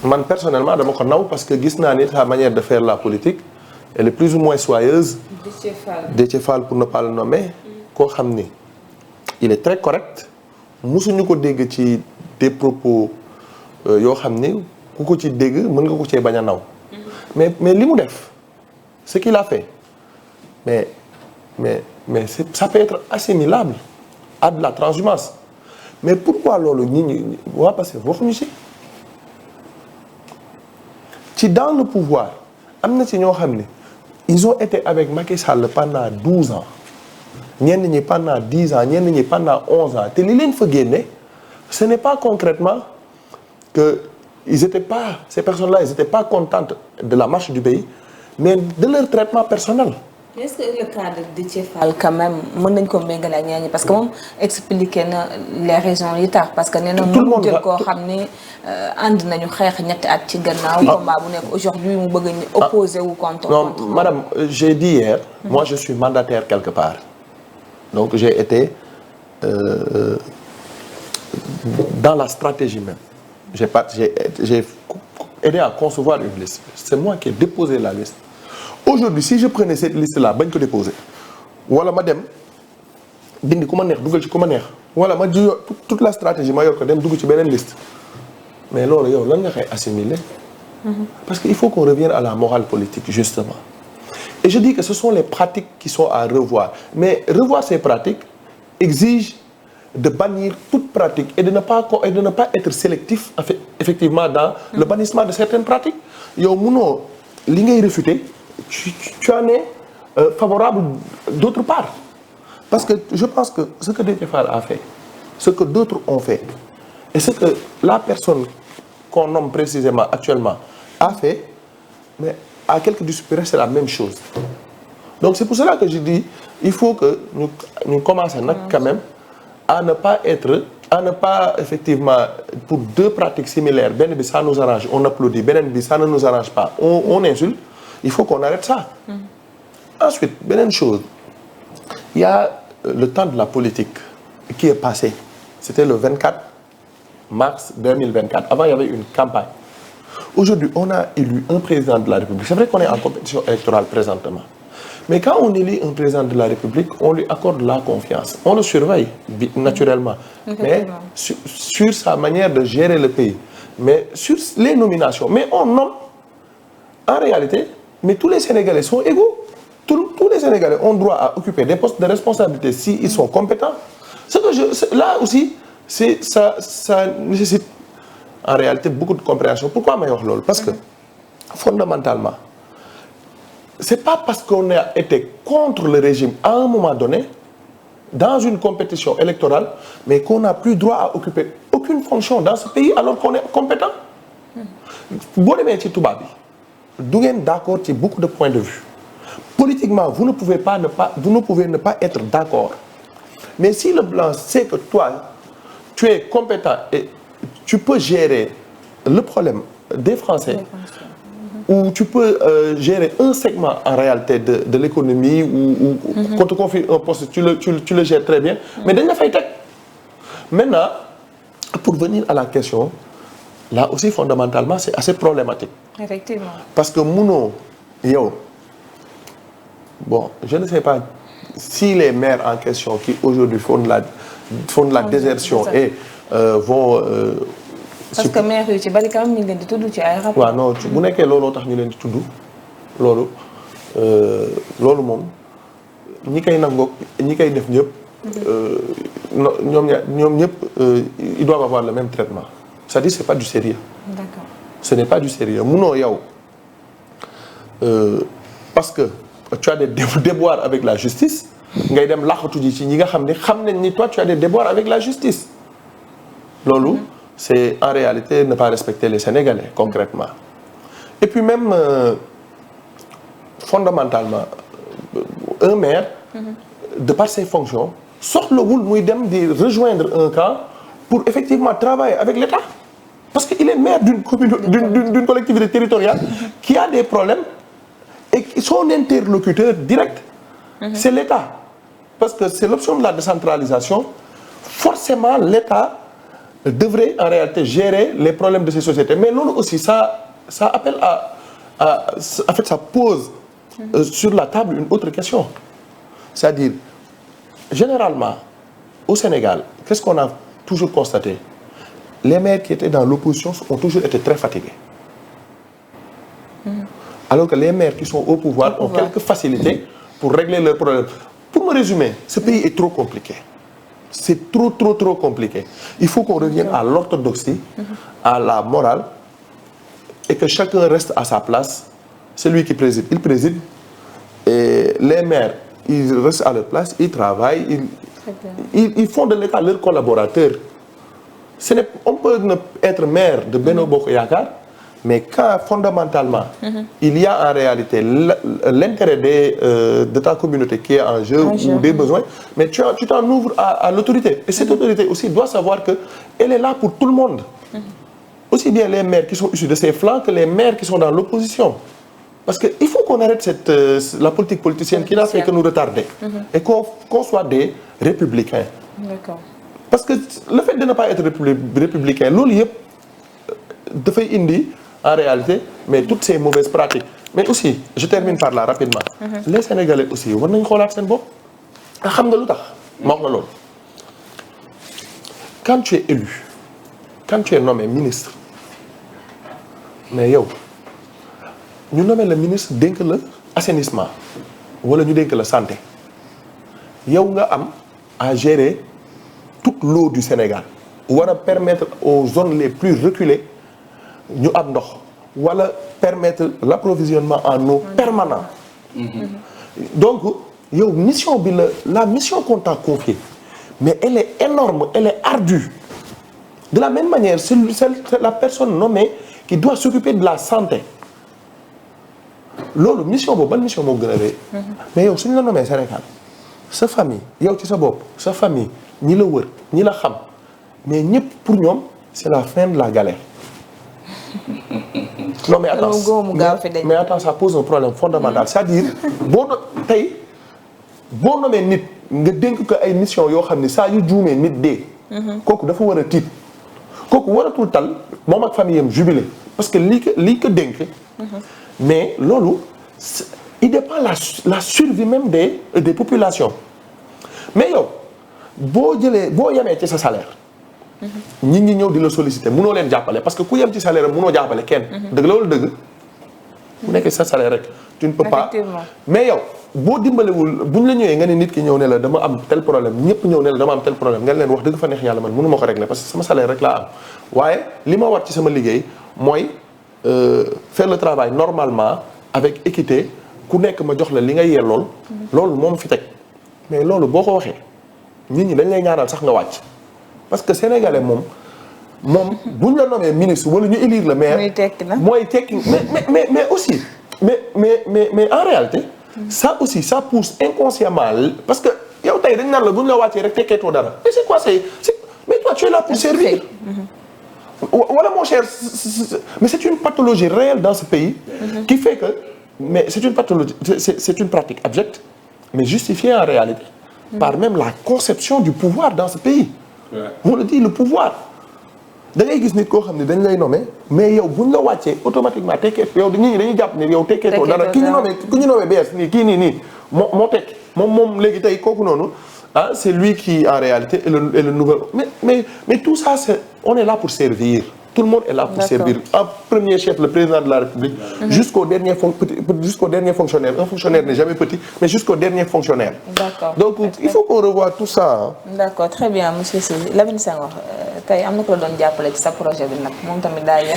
man personnellement dama ko naw parce que gis naa ni sa manière de faire la politique elle est plus ou moins soyeuse. Déthié Fall pour ne pas le nommer. koo xam ni il est très correct. musuñu ko dégg ci des propos yoo xam ni ku ko ci dégg mën nga ko cee bañ a naw. mais li mu def ce qu'il a fait mais ça peut être assimilable à de la transhumance mais pourquoi loolu nit ñi waa parce que waxuñu ci dans le pouvoir am na ci ñoo xam ne ils ont été avec Macky Sall pendant 12 ans ñenn ñi pendant 10 ans ñenn ñi pendant 11 ans te li leen fa génne ce n'est pas concrètement que ces personnes-là ils étaient pas contentes de la marche du pays mais de leur traitement personnel. est-ce que le cas de Déthié Fall quand même mën nañ ko méngale ak ñeneen ñi parce que moom expliqué na les raisons yi tax parce que nee na mu jël koo xam ni ànd nañu xeex ñetti at ci gannaaw. combat bu nekk aujourd'hui mu bëgg a opposé wu contre. non madame j'ai dit hier. moi je suis mandataire quelque part. donc j'ai été dans la stratégie même. j'ai aidé à concevoir une liste. c'est moi qui ai déposé la liste. aujourd'hui si je prenais cette liste là bañ ko déposer wala ma dem dindi ku ma neex dugal ci ku ma neex wala ma ji toute la stratégie ma yor ko dem dugg ci beneen liste mais loolu yow lan nga koy assimiler. parce que il faut qu'on revienne à la morale politique justement et je dis que ce sont les pratiques qui sont à revoir mais revoir ces pratiques exige de bannir toute pratique et de ne pas être sélectif effectivement dans le bannissement de certaines pratiques yow munoo li ngay réfuter tu en es favorable d'autre part parce que je pense que ce que Déthié Fall a fait ce que d'autres ont fait et ce que la personne qu'on nomme précisément actuellement a fait mais à quelques disciplines c'est la même chose donc c'est pour cela que je dis il faut que ñu commencer nag quand même à ne pas effectivement pour deux pratiques similaires benn bi ça nous arrange on applaudit beneen bi ça ne nous arrange pas on insulte. il faut qu'on arrête ça. Ensuite beneen chose il y a le temps de la politique qui est passé c'était le 24 mars 2024 avant il y avait une campagne aujourd'hui on a élu un président de la République c'est vrai qu'on est en compétition électorale présentement mais quand on élit un président de la République on lui accorde la confiance on le surveille naturellement mais sur sa manière de gérer le pays mais sur les nominations mais on nomme en réalité mais tous les Sénégalais sont égaux tous les Sénégalais ont droit à occuper des postes de responsabilité s'ils sont compétents là aussi c'est ça nécessite en réalité beaucoup de compréhension pourquoi may wax loolu parce que fondamentalement c'est pas parce qu'on a été contre le régime à un moment donné dans une compétition électorale mais qu'on n'a plus droit à occuper aucune fonction dans ce pays alors qu'on est compétent boo demee ci tubaab bi du ngeen d'accord ci beaucoup de points de vue politiquement vous ne pouvez ne pas être d'accord mais si le blanc sait que toi tu es compétent et tu peux gérer le problème des Français ou tu peux gérer un segment en réalité de l'économie ou qu'on te confie un poste tu le gères très bien mais dañ la fay teg maintenant pour venir à la question là aussi fondamentalement c'est assez problématique. Effectivement. Parce que munoo yow bon je ne sais pas si les maires en question qui aujourd'hui font de la désertion et vont. parce que maire yu ci bari quand même ñu leen di tudd ci ay rapport. waaw non bu nekkee looloo tax ñu leen di tudd loolu moom ñi koy nangoog ñi koy def ñëpp. ñoom ñëpp ils doivent avoir le même traitement. c'est-à-dire c'est pas du sérieux. D'accord. Ce n'est pas du sérieux munoo yow parce que tu as des déboires avec la justice ngay dem laqatu ji ci ñi nga xam nañ ni toi tu as des déboires avec la justice loolu c'est en réalité ne pas respecter les Sénégalais concrètement et puis même fondamentalement un maire de par ses fonctions soxlawul muy dem di rejoindre un camp pour effectivement travailler avec l'État parce que il est maire d'une collectivité territoriale qui a des problèmes et son interlocuteur direct c'est l'État parce que c'est l'option de la décentralisation forcément l'État devrait en réalité gérer les problèmes de ces sociétés. Mais loolu aussi, ça appelle en fait, ça pose sur la table une autre question. C'est-à-dire, généralement, au Sénégal, qu'est-ce qu'on a toujours constaté? Les maires qui étaient dans l'opposition ont toujours été très fatigués. Alors que les maires qui sont au pouvoir ont quelques facilités pour régler leurs problèmes. Pour me résumer, ce pays est trop compliqué. C'est trop compliqué. Il faut qu'on revienne à l'orthodoxie, à la morale, et que chacun reste à sa place. Celui qui préside, il préside. Et les maires, ils restent à leur place, ils travaillent, ils font de l'État leurs collaborateurs. On peut être maire de Benno Bokk Yakaar, mais quand fondamentalement, il y a en réalité l'intérêt de ta communauté qui est en jeu ou des besoins, mais tu t'en ouvres à l'autorité. Et cette autorité aussi doit savoir qu'elle est là pour tout le monde. Aussi bien les maires qui sont issus de ses flancs que les maires qui sont dans l'opposition. Parce qu'il faut qu'on arrête la politique politicienne qui n'a fait que nous retarder. Et qu'on soit des républicains. D'accord. Parce que le fait de ne pas être républicain, loolu yëpp dafay indi en réalité mais toutes ces mauvaises pratiques. Mais aussi, je termine par là rapidement. Les Sénégalais aussi war nañu xoolaat seen bopp. Xam nga lu tax ma wax la loolu. Quand tu es élu, quand tu es nommé ministre, mais yow ñu nommé le ministre dénk la assainissement wala ñu dénk la santé, yow nga am à gérer toute l'eau du Sénégal, war a permettre aux zones les plus reculées ñu am ndox wala permettre l'approvisionnement en eau permanent. Donc yow mission bi la mission qu'on t'a confiée, mais elle est énorme, elle est ardue. De la même manière, c'est la personne nommée qui doit s'occuper de la santé. Loolu mission boobu ban mission moo gën a rëy. Mais yow suñu la nommé Sénégal, sa famille yow ci sa bopp sa famille ñi la wër ñi la xam mais ñëpp pour ñoom c'est la fin de la galère. Non mais attends, ça pose un problème fondamental. C'est-à-dire boo nommee nit nga dénk ko ay mission yoo xam ne saa yu juumee nit dee. kooku dafa war a tiit. kooku waratul tal moom ak famille am jubilé parce que lii ko dénk. Mais loolu il dépend la survie même des populations. Mais yow boo yemee ci sa salaire. ñi ñëw di la solliciter mënoo leen jàppale parce que ku yem ci salaire am mënoo jàppale kenn. dëgg la wala dëgg. bu nekkee sa salaire rek. tu ne peux pas mais yow boo dimbalewul buñ la ñëwee nga ne nit ki ñëw ne la dama am tel problème ñëpp ñëw ne la dama am tel problème nga leen wax dëgg fa neex yàlla man mënu ma ko régler parce que sama salaire rek laa am waaye li ma war ci sama liggéey mooy faire le travail normalement avec équité ku nekk ma jox la li nga yellool. loolu moom fi teg mais loolu boo ko waxee nit ñi dañ lay ñaanal sax nga wàcc. Parce que sénégalais moom buñ la nommé ministre wala ñu élire le maire. mooy tekki mais aussi mais en réalité. ça aussi ça pousse inconsciemment parce que yow tey dañ naan la buñ la wàccee rek tekkeetoo dara mais c'est quoi mais toi tu es là pour servir. Voilà mon cher mais c'est une pathologie réelle dans ce pays. qui fait que mais c'est une pathologie c'est une pratique abjecte mais justifiée en réalité. par même la conception du pouvoir dans ce pays. on le dit le pouvoir da ngay gis nit koo xam ne dañ lay nommer mais yow buñ la wàccee automatiquement tekkee yow nit ñi dañuy jàpp ne yow tekkeetoo dara ku ñu nommé bees nii kii nii moo tekki moom léegi tey kooku noonu c'est lui qui en réalité est le nouvel mais tout ça on est là pour servir. Tout le monde est là pour servir. En premier chef, le président de la République, jusqu'au dernier fonctionnaire. Un fonctionnaire n'est jamais petit, mais jusqu'au dernier fonctionnaire. D'accord. Donc, il faut qu'on revoie tout ça. D'accord, très bien, monsieur Sy. Lamine Senghor, tey am na ko la doon jàppale ci sa projet bi nag moom tamit daa